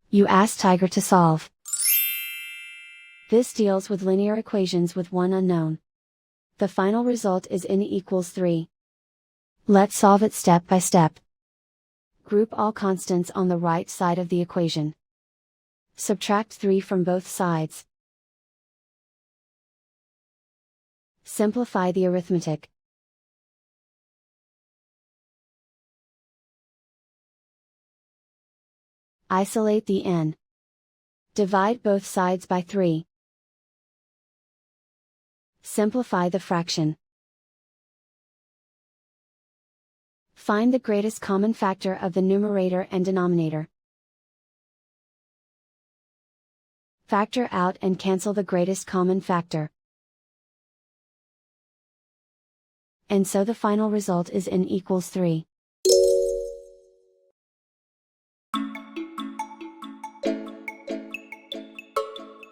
You ask Tiger to solve. This deals with linear equations with one unknown. The final result is n equals 3. Let's solve it step by step. Group all constants on the right side of the equation. Subtract 3 from both sides. Simplify the arithmetic. Isolate the n. Divide both sides by 3. Simplify the fraction. Find the greatest common factor of the numerator and denominator. Factor out and cancel the greatest common factor. And so the final result is n equals 3.